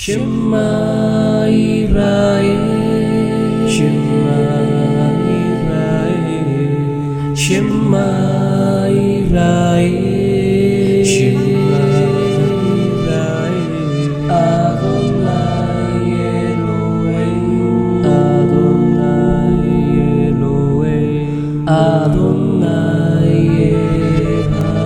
Shema Israel, Shema Israel, Shema Israel, Shema Israel, Adonai Elohim, Adonai Elohim, Adonai Echad.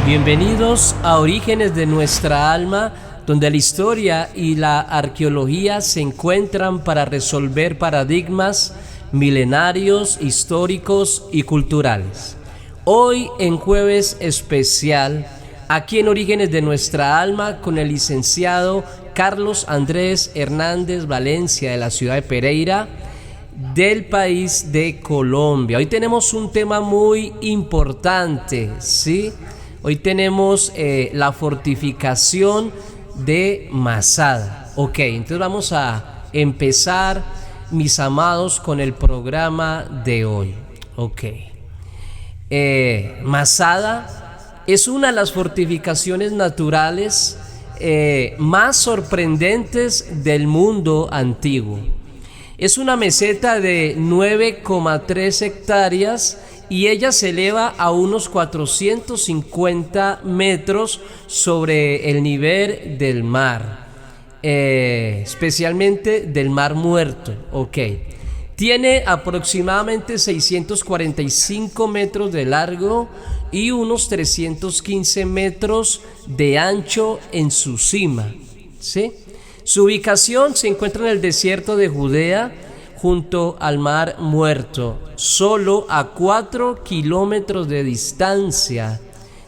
Bienvenidos a Orígenes de nuestra alma, donde la historia y la arqueología se encuentran para resolver paradigmas milenarios, históricos y culturales. Hoy en jueves especial, aquí en Orígenes de nuestra alma, con el licenciado Carlos Andrés Hernández Valencia, de la ciudad de Pereira, del país de Colombia. Hoy tenemos un tema muy importante, ¿sí? Hoy tenemos la fortificación de Masada. Ok, entonces vamos a empezar, mis amados, con el programa de hoy. Ok. Masada es una de las fortificaciones naturales más sorprendentes del mundo antiguo. Es una meseta de 9,3 hectáreas y ella se eleva a unos 450 metros sobre el nivel del mar, especialmente del Mar Muerto. Ok. Tiene aproximadamente 645 metros de largo y unos 315 metros de ancho en su cima, ¿sí? Su ubicación se encuentra en el desierto de Judea, junto al Mar Muerto, solo a 4 kilómetros de distancia.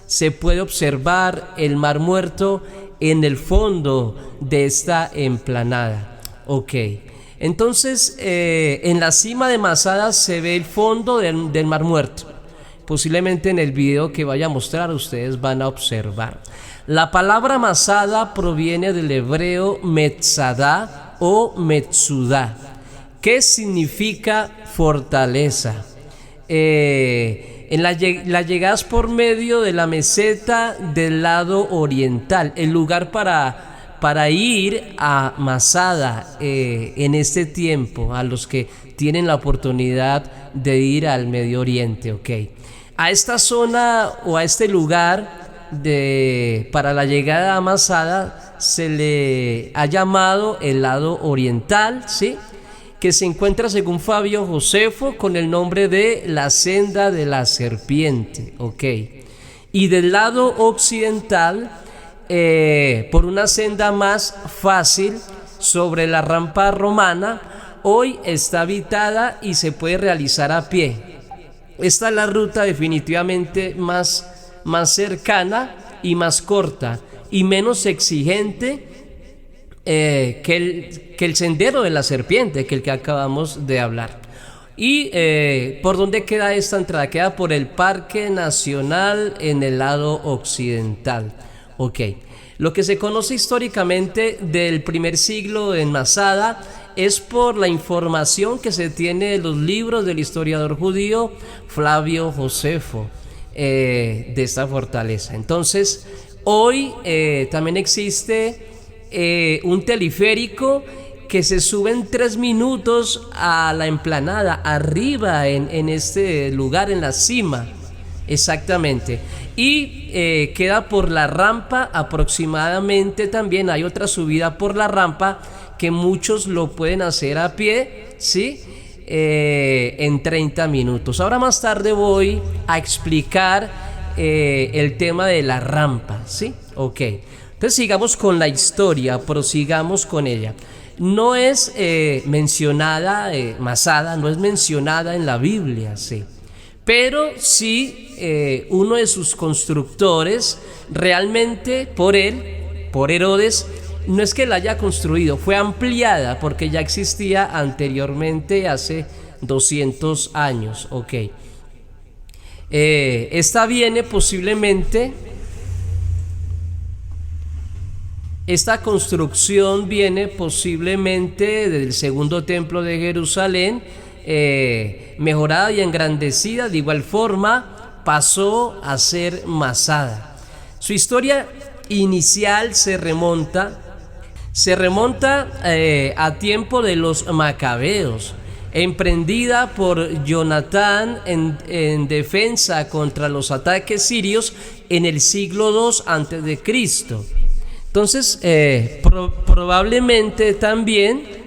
Se puede observar el Mar Muerto en el fondo de esta emplanada. Ok, entonces en la cima de Masada se ve el fondo del Mar Muerto. Posiblemente en el video que vaya a mostrar ustedes van a observar. La palabra Masada proviene del hebreo Metzada o Metsuda, ¿qué significa fortaleza? La llegadas por medio de la meseta del lado oriental, el lugar para ir a Masada en este tiempo, a los que tienen la oportunidad de ir al Medio Oriente. Okay. A esta zona o a este lugar para la llegada a Masada se le ha llamado el lado oriental, ¿sí?, que se encuentra, según Fabio Josefo, con el nombre de la senda de la serpiente. Ok. Y del lado occidental, por una senda más fácil sobre la rampa romana, hoy está habitada y se puede realizar a pie. Esta es la ruta definitivamente más cercana y más corta y menos exigente que el sendero de la serpiente, que el que acabamos de hablar. ¿Y por dónde queda esta entrada? Queda por el Parque Nacional en el lado occidental. Ok. Lo que se conoce históricamente del primer siglo en Masada es por la información que se tiene de los libros del historiador judío Flavio Josefo de esta fortaleza. Entonces, hoy también existe un teleférico que se sube en 3 minutos a la emplanada, arriba en este lugar, en la cima, exactamente. Y queda por la rampa aproximadamente, también hay otra subida por la rampa que muchos lo pueden hacer a pie, ¿sí?, en 30 minutos. Ahora más tarde voy a explicar el tema de la rampa, ¿sí? Ok. Entonces sigamos con la historia, prosigamos con ella. No es mencionada, Masada no es mencionada en la Biblia, sí. Pero sí uno de sus constructores, realmente por Herodes, no es que la haya construido, fue ampliada porque ya existía anteriormente hace 200 años. Ok. Esta viene posiblemente... Esta construcción viene posiblemente del segundo templo de Jerusalén, mejorada y engrandecida, de igual forma pasó a ser Masada. Su historia inicial se remonta a tiempo de los macabeos, emprendida por Jonatán en defensa contra los ataques sirios en el siglo II antes de Cristo. Entonces, probablemente también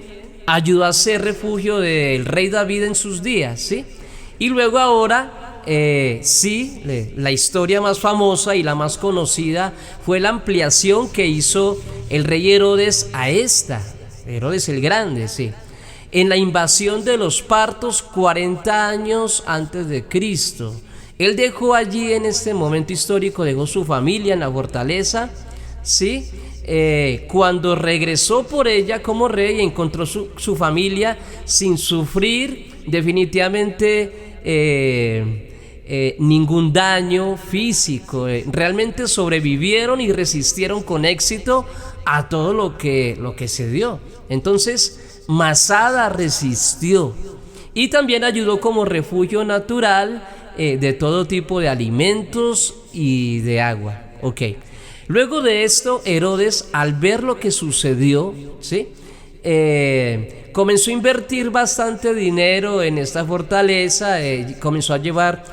ayudó a ser refugio del rey David en sus días, ¿sí? Y luego ahora, la historia más famosa y la más conocida fue la ampliación que hizo el rey Herodes a Herodes el Grande, ¿sí? En la invasión de los partos 40 años antes de Cristo. Él dejó allí, en este momento histórico, dejó su familia en la fortaleza, ¿sí? Cuando regresó por ella como rey, encontró su familia sin sufrir definitivamente ningún daño físico. Realmente sobrevivieron y resistieron con éxito a todo lo que se dio. Entonces, Masada resistió y también ayudó como refugio natural de todo tipo de alimentos y de agua. Ok. Luego de esto, Herodes, al ver lo que sucedió, ¿sí? Comenzó a invertir bastante dinero en esta fortaleza, comenzó a llevar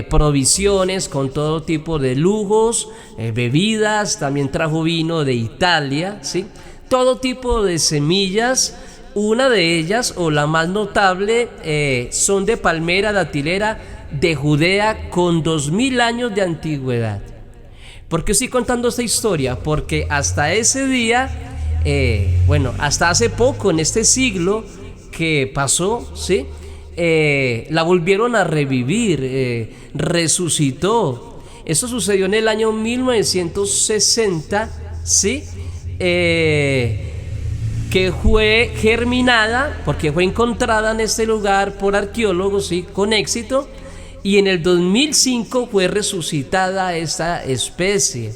provisiones con todo tipo de lujos, bebidas, también trajo vino de Italia, ¿sí? Todo tipo de semillas. Una de ellas, o la más notable, son de palmera datilera de Judea con 2000 años de antigüedad. ¿Por qué estoy contando esta historia? Porque hasta ese día, hasta hace poco, en este siglo que pasó, ¿sí? La volvieron a revivir, resucitó. Eso sucedió en el año 1960, ¿sí? Que fue germinada, porque fue encontrada en este lugar por arqueólogos, ¿sí? Con éxito, y en el 2005 fue resucitada esta especie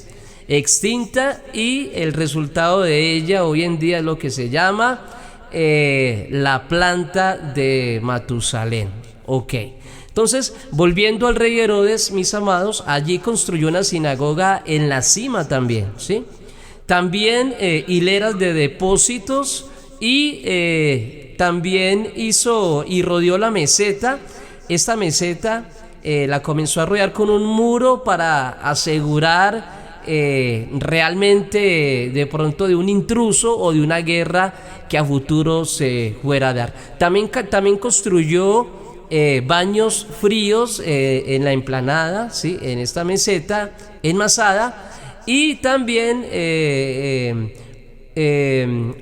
extinta, y el resultado de ella hoy en día es lo que se llama la planta de Matusalén. Ok, entonces, volviendo al rey Herodes, mis amados, allí construyó una sinagoga en la cima también, ¿sí? También hileras de depósitos, y también hizo y rodeó la meseta. Esta meseta la comenzó a rodear con un muro para asegurar realmente de pronto de un intruso o de una guerra que a futuro se fuera a dar. También construyó baños fríos en la emplanada, ¿sí? En esta meseta enmasada. Y también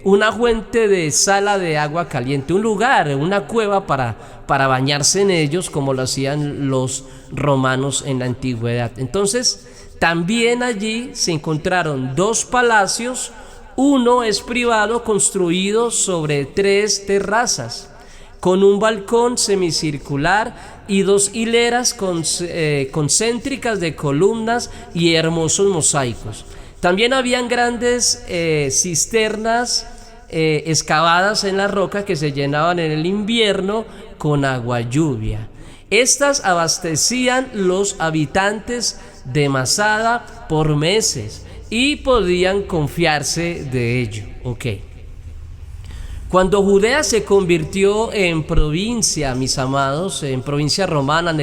una fuente de sala de agua caliente, un lugar, una cueva para bañarse en ellos, como lo hacían los romanos en la antigüedad. Entonces, también allí se encontraron 2 palacios. Uno es privado, construido sobre 3 terrazas, con un balcón semicircular y 2 hileras concéntricas de columnas y hermosos mosaicos. También habían grandes cisternas excavadas en la roca que se llenaban en el invierno con agua lluvia. Estas abastecían los habitantes de Masada por meses y podían confiarse de ello. Ok. Cuando Judea se convirtió en provincia, mis amados, en provincia romana en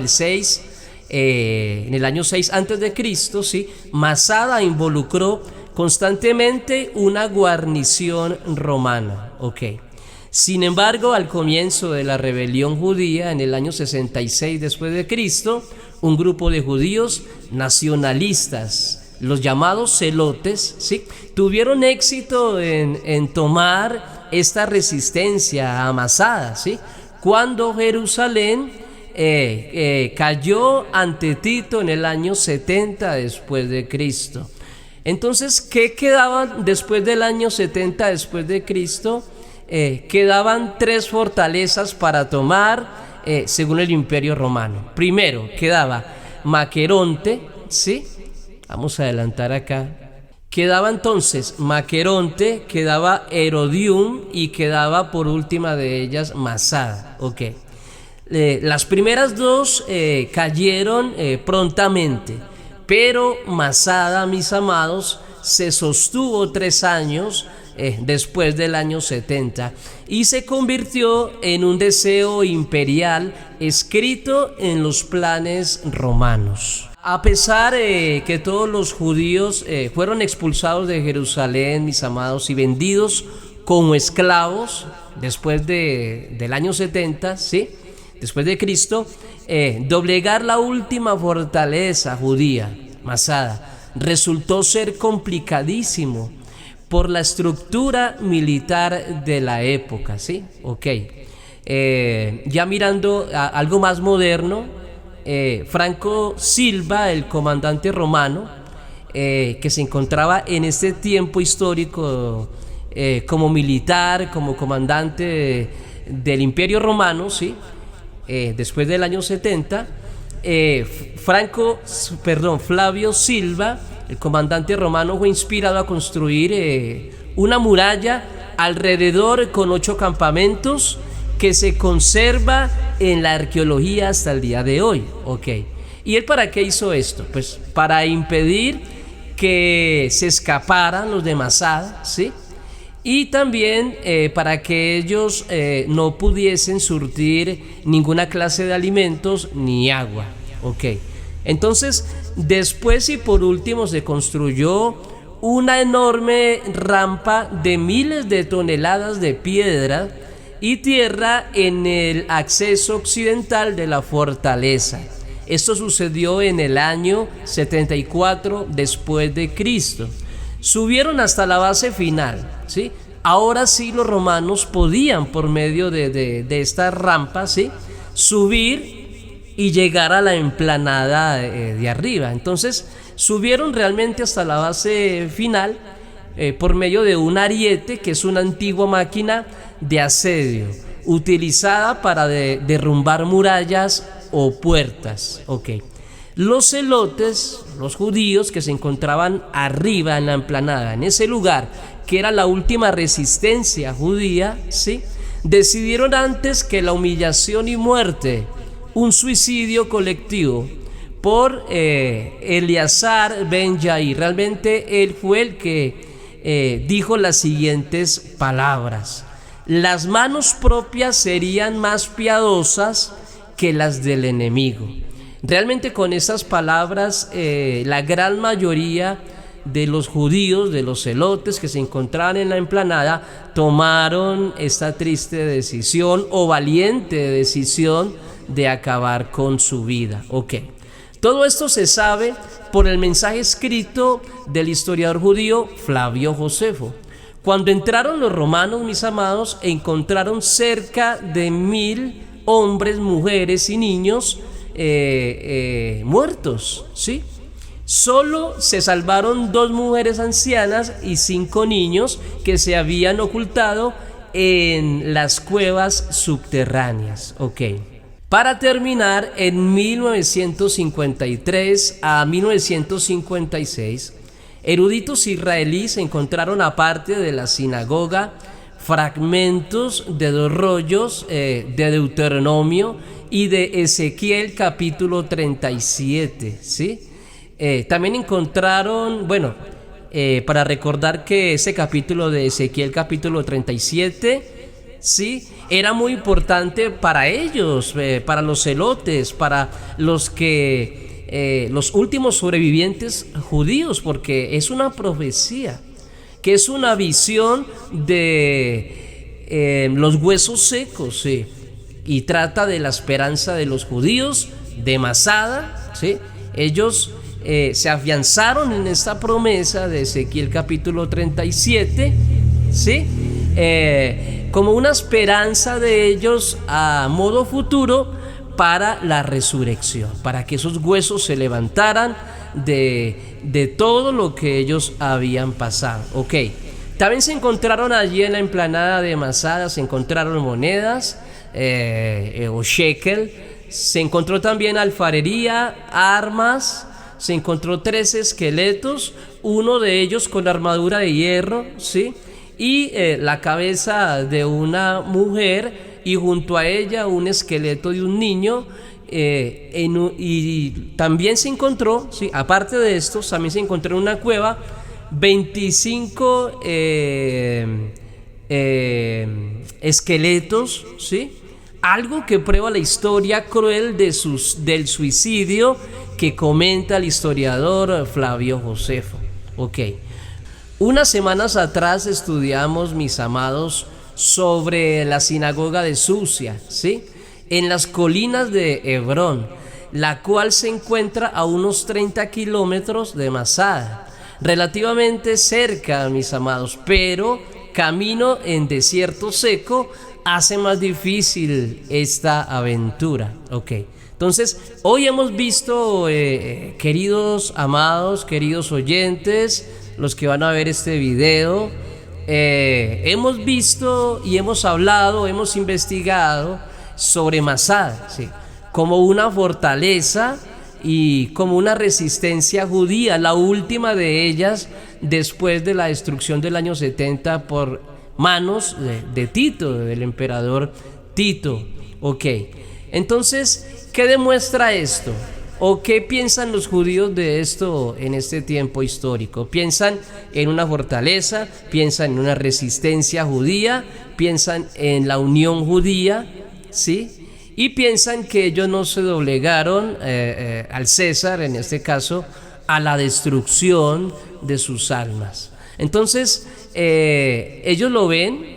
el año 6 antes de Cristo, ¿sí? Masada involucró constantemente una guarnición romana. Okay. Sin embargo, al comienzo de la rebelión judía, en el año 66 después de Cristo, un grupo de judíos nacionalistas, los llamados celotes, ¿sí? Tuvieron éxito en tomar esta resistencia a Masada, ¿sí? Cuando Jerusalén cayó ante Tito en el año 70 después de Cristo. Entonces, ¿qué quedaban después del año 70 después de Cristo? Quedaban 3 fortalezas para tomar según el Imperio Romano. Primero quedaba Maqueronte, ¿sí? Vamos a adelantar acá. Quedaba entonces Maqueronte, quedaba Herodium y quedaba por última de ellas Masada. Ok. Las primeras dos cayeron prontamente, pero Masada, mis amados, se sostuvo 3 años después del año 70 y se convirtió en un deseo imperial escrito en los planes romanos. A pesar que todos los judíos fueron expulsados de Jerusalén, mis amados, y vendidos como esclavos después del año 70, ¿sí?, después de Cristo, doblegar la última fortaleza judía, Masada, resultó ser complicadísimo por la estructura militar de la época, ¿sí? Ok. Ya mirando a algo más moderno, Franco Silva, el comandante romano, que se encontraba en este tiempo histórico como militar, como comandante del Imperio Romano, ¿sí?, después del año 70, Flavio Silva, el comandante romano, fue inspirado a construir una muralla alrededor con 8 campamentos que se conserva en la arqueología hasta el día de hoy. Ok. ¿Y él para qué hizo esto? Pues para impedir que se escaparan los de Masada, ¿sí?, y también para que ellos no pudiesen surtir ninguna clase de alimentos ni agua. Ok. Entonces, después y por último se construyó una enorme rampa de miles de toneladas de piedra y tierra en el acceso occidental de la fortaleza. Esto sucedió en el año 74 después de Cristo. Subieron hasta la base final, ¿sí? Ahora sí los romanos podían, por medio de esta rampa, ¿sí?, subir y llegar a la emplanada de arriba. Entonces subieron realmente hasta la base final por medio de un ariete, que es una antigua máquina de asedio utilizada para derrumbar murallas o puertas. Ok. Los celotes, los judíos que se encontraban arriba en la emplanada, en ese lugar que era la última resistencia judía, ¿sí?, decidieron antes que la humillación y muerte, un suicidio colectivo por Eleazar ben Yair. Realmente él fue el que dijo las siguientes palabras: las manos propias serían más piadosas que las del enemigo. Realmente con esas palabras la gran mayoría de los judíos, de los celotes que se encontraban en la emplanada, tomaron esta triste decisión o valiente decisión de acabar con su vida. Ok. Todo esto se sabe por el mensaje escrito del historiador judío Flavio Josefo. Cuando entraron los romanos, mis amados, encontraron cerca de 1000 hombres, mujeres y niños muertos, ¿sí? Solo se salvaron 2 mujeres ancianas y 5 niños que se habían ocultado en las cuevas subterráneas. Ok. Para terminar, en 1953 a 1956, eruditos israelíes encontraron, aparte de la sinagoga, fragmentos de 2 rollos de Deuteronomio y de Ezequiel capítulo 37, ¿sí? También encontraron, para recordar que ese capítulo de Ezequiel capítulo 37, ¿sí?, era muy importante para ellos, para los celotes, para los últimos sobrevivientes judíos, porque es una profecía, que es una visión de los huesos secos, ¿sí?, y trata de la esperanza de los judíos de Masada, ¿sí? Ellos se afianzaron en esta promesa de Ezequiel capítulo 37, ¿sí?, como una esperanza de ellos a modo futuro para la resurrección, para que esos huesos se levantaran de todo lo que ellos habían pasado. Ok. También se encontraron allí en la emplanada de Masada, se encontraron monedas o shekel, se encontró también alfarería, armas, se encontró 3 esqueletos, uno de ellos con armadura de hierro, ¿sí?, y la cabeza de una mujer y junto a ella un esqueleto de un niño. Y también se encontró, ¿sí? Aparte de esto, también se encontró en una cueva 25 esqueletos, ¿sí? Algo que prueba la historia cruel del suicidio que comenta el historiador Flavio Josefo. Ok. Unas semanas atrás estudiamos, mis amados, sobre la sinagoga de Susia, ¿sí? En las colinas de Hebrón, la cual se encuentra a unos 30 kilómetros de Masada, relativamente cerca, mis amados, pero camino en desierto seco hace más difícil esta aventura. Ok, entonces hoy hemos visto, queridos amados, queridos oyentes, los que van a ver este video, hemos visto y hemos hablado, hemos investigado sobre Masada, ¿sí? Como una fortaleza y como una resistencia judía, la última de ellas después de la destrucción del año 70 por manos de Tito, del emperador Tito. Ok, entonces, ¿qué demuestra esto? ¿O qué piensan los judíos de esto en este tiempo histórico? ¿Piensan en una fortaleza? ¿Piensan en una resistencia judía? ¿Piensan en la unión judía? ¿Sí? Y piensan que ellos no se doblegaron al César, en este caso, a la destrucción de sus almas. Entonces, ellos lo ven,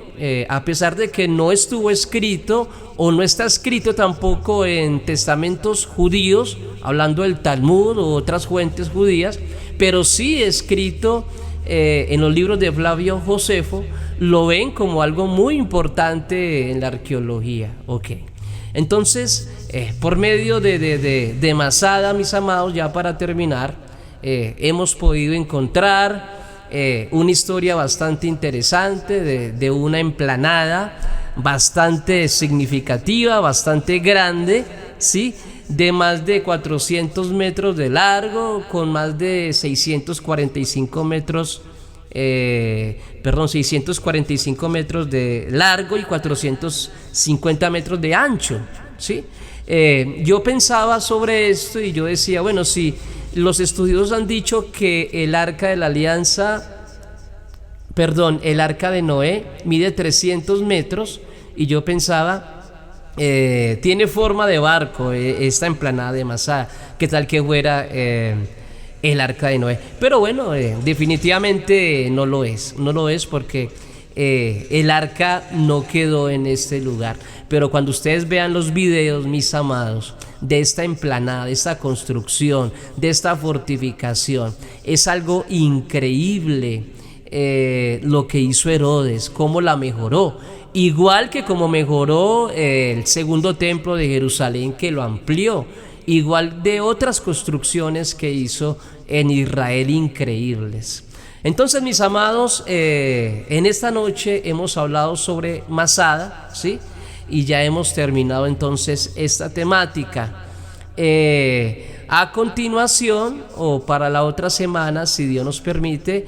a pesar de que no estuvo escrito o no está escrito tampoco en testamentos judíos, hablando del Talmud o otras fuentes judías, pero sí escrito en los libros de Flavio Josefo, lo ven como algo muy importante en la arqueología. Ok, entonces por medio de Masada, mis amados, ya para terminar, hemos podido encontrar una historia bastante interesante de una emplanada bastante significativa, bastante grande, ¿sí? De más de 400 metros de largo, con más de 645 metros 645 metros de largo y 450 metros de ancho, ¿sí? Yo pensaba sobre esto y yo decía, bueno, si los estudiosos han dicho que el arca de la alianza, el arca de Noé mide 300 metros, y yo pensaba, tiene forma de barco, esta emplanada de Masada, ¿qué tal que fuera el arca de Noé? Pero bueno, definitivamente no lo es porque el arca no quedó en este lugar. Pero cuando ustedes vean los videos, mis amados, de esta emplanada, de esta construcción, de esta fortificación, es algo increíble lo que hizo Herodes, cómo la mejoró. Igual que como mejoró el segundo templo de Jerusalén, que lo amplió, igual de otras construcciones que hizo en Israel increíbles. Entonces, mis amados, en esta noche hemos hablado sobre Masada, ¿sí? Y ya hemos terminado entonces esta temática. A continuación, o para la otra semana, si Dios nos permite,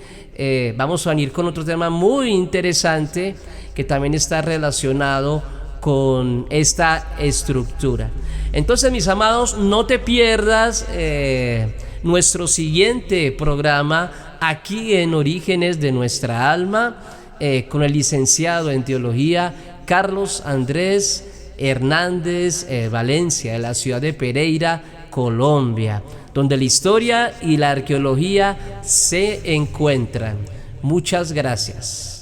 vamos a venir con otro tema muy interesante que también está relacionado con esta estructura. Entonces, mis amados, no te pierdas nuestro siguiente programa aquí en Orígenes de Nuestra Alma, con el licenciado en Teología Carlos Andrés Hernández Valencia, de la ciudad de Pereira, Colombia, donde la historia y la arqueología se encuentran. Muchas gracias.